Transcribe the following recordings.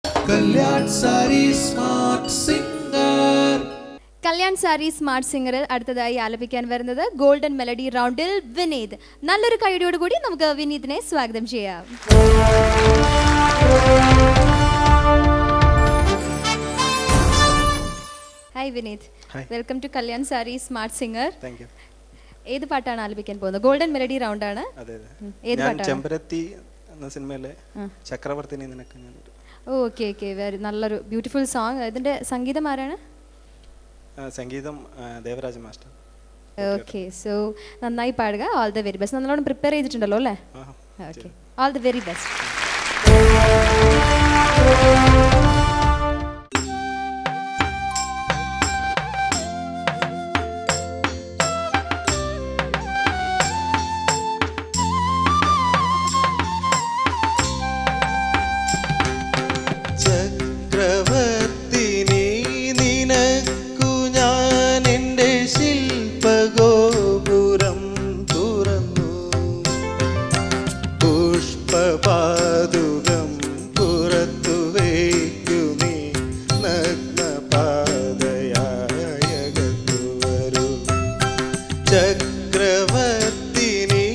Kalyan sari smart singer. Kalyan sari smart സിംഗറിൽ അടുത്തതായി ആലപിക്കാൻ വരുന്നത് ഗോൾഡൻ മെലഡി റൗണ്ടിൽ വിനീത്. നല്ലൊരു കൈയോടുകൂടി നമുക്ക് വിനീതിനെ സ്വാഗതം ചെയ്യാം. Hi Vineeth, welcome to Kalyan sari smart singer. ഏത് പാട്ടാണ് ആലപിക്കാൻ പോകുന്നത്? ഗോൾഡൻ മെലഡി റൗണ്ട് ആണ്. ഏത് പാട്ടാണ്? ചെമ്പരത്തി എന്ന സിനിമയിലെ ചക്രവർത്തിനി നിനക്ക്. ഓക്കെ ഓക്കെ, വെരി നല്ലൊരു ബ്യൂട്ടിഫുൾ സോങ്. ഇതിന്റെ സംഗീതം ആരാണ്? സംഗീതം ദേവരാജ മാസ്റ്റർ. ഓക്കെ, സോ നന്നായി പാടുക. All the very best. നല്ലോണം പ്രിപ്പയർ ചെയ്തിട്ടുണ്ടല്ലോ അല്ലേ? Okay, all the very best. ചക്രവർത്തിനി നിനക്കു ഞാൻ എൻ്റെ ശില്പഗോപുരം തുറന്നു. പുഷ്പപാദുകം പുറത്തു വയ്ക്കു നീ നഗ്നപാദയായകത്തു വരൂ. ചക്രവർത്തിനി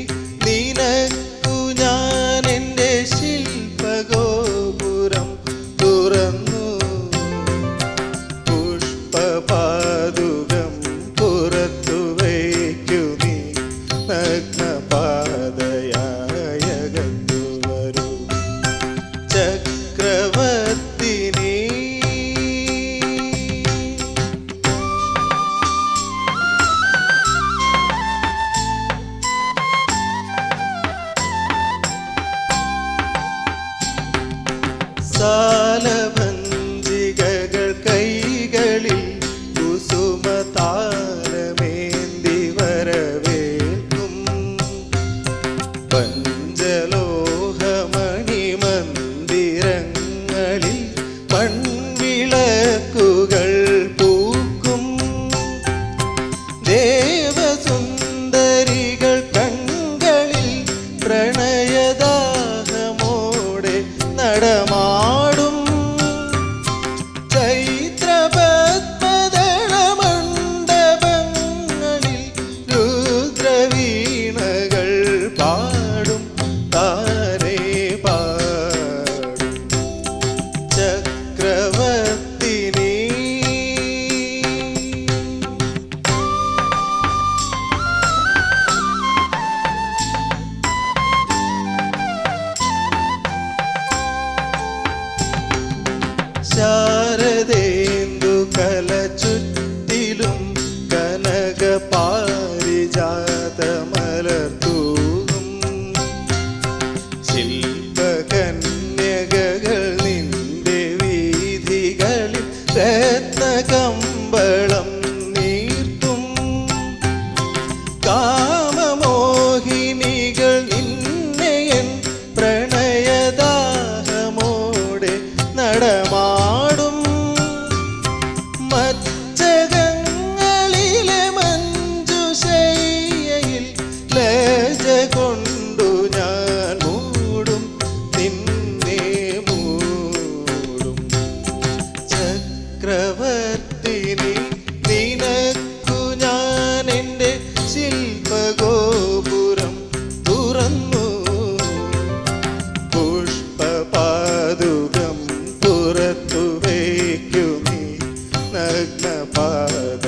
സാലഭഞ്ജികകൾ കൈകളിൽ കുസുമതാരമേന്തി വരവേൽക്കും. പഞ്ചലോഹമണിമന്ദിരങ്ങളിൽ മൺവിളക്കുകൾ പൂക്കും. ദേവസുന്ദരികൾ കൺകളിൽ പ്രണയദാഹമോടെ നടമാടും. ചൈത്രപത്മദളമണ്ഡപങ്ങളിൽ രുദ്രവീണകൾ പാടും, താരേ പാടും. ചക്രവർത്തിനി ശാരദേന്ദു കല ചുറ്റിലും കനക പാരിജാത മലർത്തൂകും. ശില്പകന്യകകൾ നിന്റെ വീഥികളിൽ രത്നകമ്പളം നീർത്തും. കാമമോഹിനികൾ നിന്നെയൻ പ്രണയദാഹമോടെ നടമാടും. മച്ചകങ്ങളിലെ മഞ്ജുശയ്യയിൽ ലജ്ജ കൊണ്ടു ഞാൻ മൂടും, നിന്നെ മൂടും. ചക്രവർത്തിനി നിനക്കു ഞാൻ എൻ്റെ ശില്പഗോപുരം തുറന്നു. പുഷ്പപാദുകം പുറത്തു വയ്ക്കു നീ നഗ്നപാദ